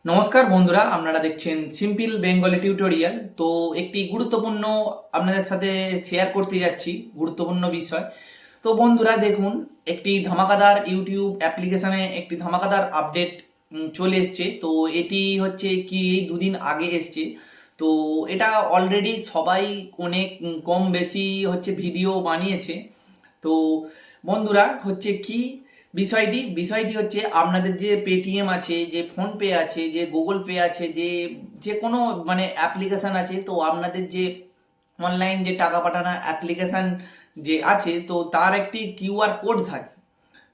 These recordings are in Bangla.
নমস্কার বন্ধুরা, আপনারা দেখছেন সিম্পল বেঙ্গলি টিউটোরিয়াল। তো একটি গুরুত্বপূর্ণ আপনাদের সাথে শেয়ার করতে যাচ্ছি গুরুত্বপূর্ণ বিষয়। তো বন্ধুরা দেখুন, একটি ধামাকাদার ইউটিউব অ্যাপ্লিকেশানে একটি ধামাকাদার আপডেট চলে এসছে। তো এটি হচ্ছে কি এই দুদিন আগে এসছে। তো এটা অলরেডি সবাই অনেক কম বেশি হচ্ছে ভিডিও বানিয়েছে। তো বন্ধুরা হচ্ছে কি বিষয়টি হচ্ছে আপনাদের যে পেটিএম আছে, যে ফোনপে আছে, যে গুগল পে আছে, যে যে কোনো মানে অ্যাপ্লিকেশান আছে, তো আপনাদের যে অনলাইন যে টাকা পাঠানো অ্যাপ্লিকেশান যে আছে, তো তার একটি কিউআর কোড থাকে।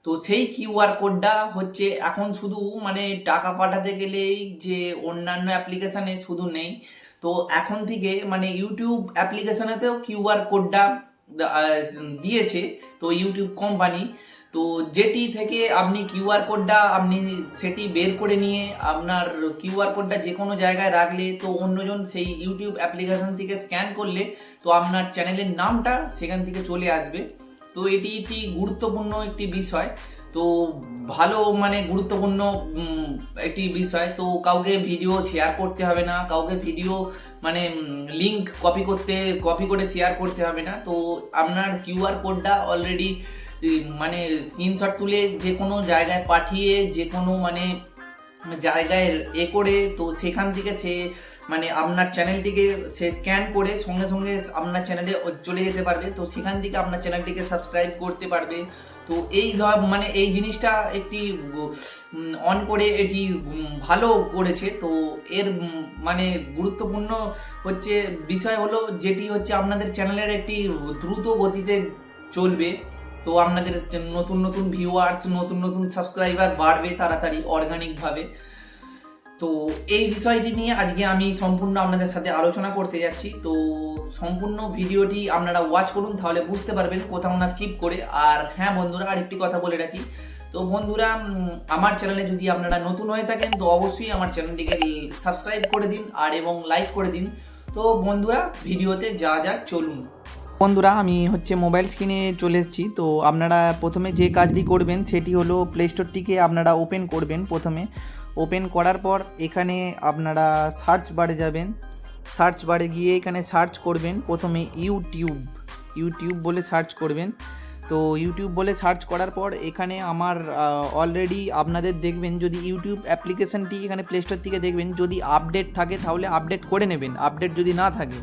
তো সেই কিউআর কোডটা হচ্ছে এখন শুধু মানে টাকা পাঠাতে গেলেই যে অন্যান্য অ্যাপ্লিকেশানে শুধু নেই, তো এখন থেকে মানে ইউটিউব অ্যাপ্লিকেশানেতেও কিউআর কোডটা দিয়েছে। তো ইউটিউব কোম্পানি, তো যেটি থেকে আপনি কিউআর কোডটা আপনি সেটি বের করে নিয়ে আপনার কিউআর কোডটা যে কোনো জায়গায় রাখলে, তো অন্যজন সেই ইউটিউব অ্যাপ্লিকেশান থেকে স্ক্যান করলে তো আপনার চ্যানেলের নামটা সেখান থেকে চলে আসবে। তো এটি একটি গুরুত্বপূর্ণ একটি বিষয়। তো ভালো মানে গুরুত্বপূর্ণ একটি বিষয়। তো কাউকে ভিডিও শেয়ার করতে হবে না, কাউকে ভিডিও মানে লিঙ্ক কপি করে শেয়ার করতে হবে না। তো আপনার কিউআর কোডটা অলরেডি মানে স্ক্রিনশট তুলে যে কোনো জায়গায় পাঠিয়ে যে কোনো মানে জায়গায় করে, তো সেখান থেকে সে মানে আপনার চ্যানেলটিকে সে স্ক্যান করে সঙ্গে সঙ্গে আপনার চ্যানেলে চলে যেতে পারবে। তো সেখান থেকে আপনার চ্যানেলটিকে সাবস্ক্রাইব করতে পারবে। তো এই মানে এই জিনিসটা একটি অন করে এটি ভালো করেছে। তো এর মানে গুরুত্বপূর্ণ হচ্ছে বিষয় হলো যেটি হচ্ছে আপনাদের চ্যানেলের একটি দ্রুত গতিতে চলবে। তো আপনাদের নতুন নতুন ভিউয়ার্স, নতুন নতুন সাবস্ক্রাইবার বাড়বে তাড়াতাড়ি অর্গানিকভাবে। তো এই বিষয়টি নিয়ে আজকে আমি সম্পূর্ণ আপনাদের সাথে আলোচনা করতে যাচ্ছি। তো সম্পূর্ণ ভিডিওটি আপনারা ওয়াচ করুন, তাহলে বুঝতে পারবেন কোথাও না স্কিপ করে। আর হ্যাঁ বন্ধুরা, আরেকটি কথা বলে রাখি। তো বন্ধুরা, আমার চ্যানেলে যদি আপনারা নতুন হয়ে থাকেন তো অবশ্যই আমার চ্যানেলটিকে সাবস্ক্রাইব করে দিন আর এবং লাইক করে দিন। তো বন্ধুরা, ভিডিওতে যা চলুন। বন্ধুরা, আমি হচ্ছে মোবাইল স্ক্রিনে চলে এসেছি। তো আপনারা প্রথমে যে কাজটি করবেন সেটি হলো প্লে স্টোরটিকে আপনারা ওপেন করবেন। প্রথমে ওপেন করার পর এখানে আপনারা সার্চ বারে যাবেন। সার্চ বারে গিয়ে এখানে সার্চ করবেন প্রথমে ইউটিউব বলে সার্চ করবেন। তো ইউটিউব বলে সার্চ করার পর এখানে আমার অলরেডি আপনাদের দেখবেন, যদি ইউটিউব অ্যাপ্লিকেশানটি এখানে প্লে স্টোর থেকে দেখবেন, যদি আপডেট থাকে তাহলে আপডেট করে নেবেন, আপডেট যদি না থাকে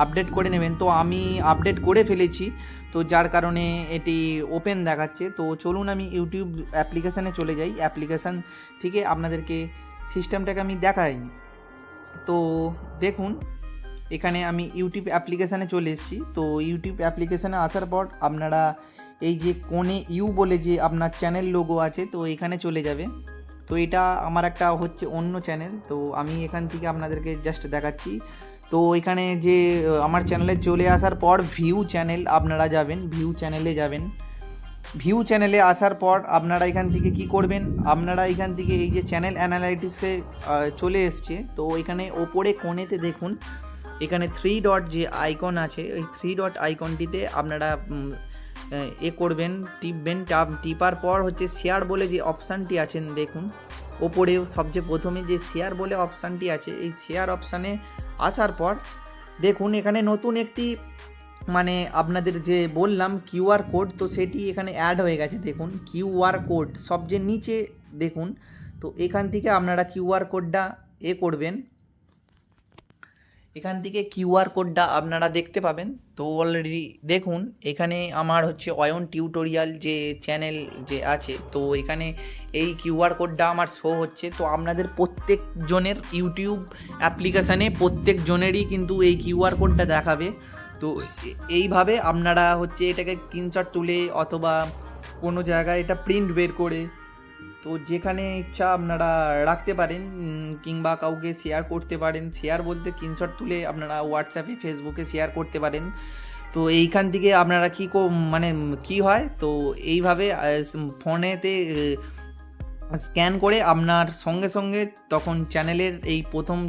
আপডেট করে নেবেন। তো আমি আপডেট করে ফেলেছি, তো যার কারণে এটি ওপেন দেখাচ্ছে। তো চলুন আমি ইউটিউব অ্যাপ্লিকেশানে চলে যাই। অ্যাপ্লিকেশান থেকে আপনাদেরকে সিস্টেমটাকে আমি দেখাই। তো দেখুন, এখানে আমি ইউটিউব অ্যাপ্লিকেশানে চলে এসেছি। তো ইউটিউব অ্যাপ্লিকেশানে আসার পর আপনারা এই যে কোণে ইউ বলে যে আপনার চ্যানেল লোগো আছে, তো এখানে চলে যাবে। তো এটা আমার একটা হচ্ছে অন্য চ্যানেল, তো আমি এখান থেকে আপনাদেরকে জাস্ট দেখাচ্ছি। তো এখানে যে আমার চ্যানেলে চলে আসার পর ভিউ চ্যানেল আপনারা যাবেন, ভিউ চ্যানেলে যাবেন। ভিউ চ্যানেলে আসার পর আপনারা এখান থেকে কি করবেন, আপনারা এখান থেকে এই যে চ্যানেল অ্যানালাইটিক্সে চলে এসছে। তো এখানে ওপরে কোণেতে দেখুন, এখানে 3 ডট যে আইকন আছে, ওই 3 ডট আইকনটিতে আপনারা করবেন, টিপবেন। টিপার পর হচ্ছে শেয়ার বলে যে অপশানটি আছেন দেখুন, ওপরে সবচেয়ে প্রথমে যে শেয়ার বলে অপশানটি আছে, এই শেয়ার অপশানে আসার পর দেখুন এখানে নতুন একটি মানে আপনাদের যে বললাম কিউআর কোড, তো সেটি এখানে অ্যাড হয়ে গেছে। দেখুন কিউআর কোড সবচেয়ে নিচে দেখুন। তো এখান থেকে আপনারা কিউআর কোডটা করবেন, এখান থেকে কিউআর কোডটা আপনারা দেখতে পাবেন। তো অলরেডি দেখুন এখানে আমার হচ্ছে অয়ন টিউটোরিয়াল যে চ্যানেল যে আছে, তো এখানে এই কিউআর কোডটা আমার শো হচ্ছে। তো আপনাদের প্রত্যেকজনের ইউটিউব অ্যাপ্লিকেশানে প্রত্যেকজনেরই কিন্তু এই কিউআর কোডটা দেখাবে। তো এইভাবে আপনারা হচ্ছে এটাকে স্ক্রিনশট তুলে অথবা কোনো জায়গায় এটা প্রিন্ট বের করে, তো যেখানে ইচ্ছা আপনারা রাখতে পারেন, কিংবা কাউকে শেয়ার করতে পারেন। শেয়ার বলতে স্ক্রিনশট তুলে আপনারা হোয়াটসঅ্যাপে, ফেসবুকে শেয়ার করতে পারেন। তো এইখান থেকে আপনারা মানে কি হয়, তো এইভাবে ফোনেতে স্ক্যান করে আপনার সঙ্গে সঙ্গে তখন চ্যানেলের এই প্রথম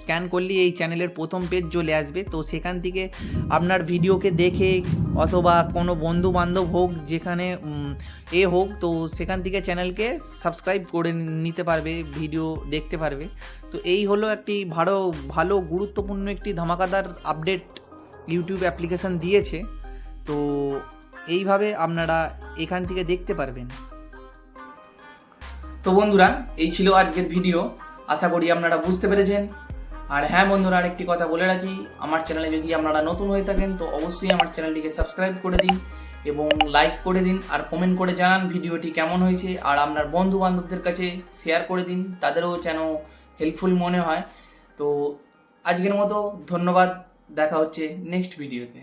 স্ক্যান করলেই এই চ্যানেলের প্রথম পেজ চলে আসবে। তো সেখান থেকে আপনার ভিডিওকে দেখে অথবা কোনো বন্ধু বান্ধব হোক যেখানে হোক, তো সেখান থেকে চ্যানেলকে সাবস্ক্রাইব করে নিতে পারবে, ভিডিও দেখতে পারবে। তো এই হলো একটি ভালো ভালো গুরুত্বপূর্ণ একটি ধামাকাদার আপডেট ইউটিউব অ্যাপ্লিকেশান দিয়েছে। তো এইভাবে আপনারা এখান থেকে দেখতে পারবেন। তো বন্ধুরা, এই ছিল আজকের ভিডিও। আশা করি আপনারা বুঝতে পেরেছেন। আর হ্যাঁ বন্ধুরা, আরেকটি কথা বলে রাখি, আমার চ্যানেলে যদি আপনারা নতুন হয়ে থাকেন তো অবশ্যই আমার চ্যানেলটিকে সাবস্ক্রাইব করে দিন এবং লাইক করে দিন, আর কমেন্ট করে জানান ভিডিওটি কেমন হয়েছে। আর আপনার বন্ধু বান্ধবদের কাছে শেয়ার করে দিন, তাদেরও যেন হেল্পফুল মনে হয়। তো আজকের মতো ধন্যবাদ, দেখা হচ্ছে নেক্সট ভিডিওতে।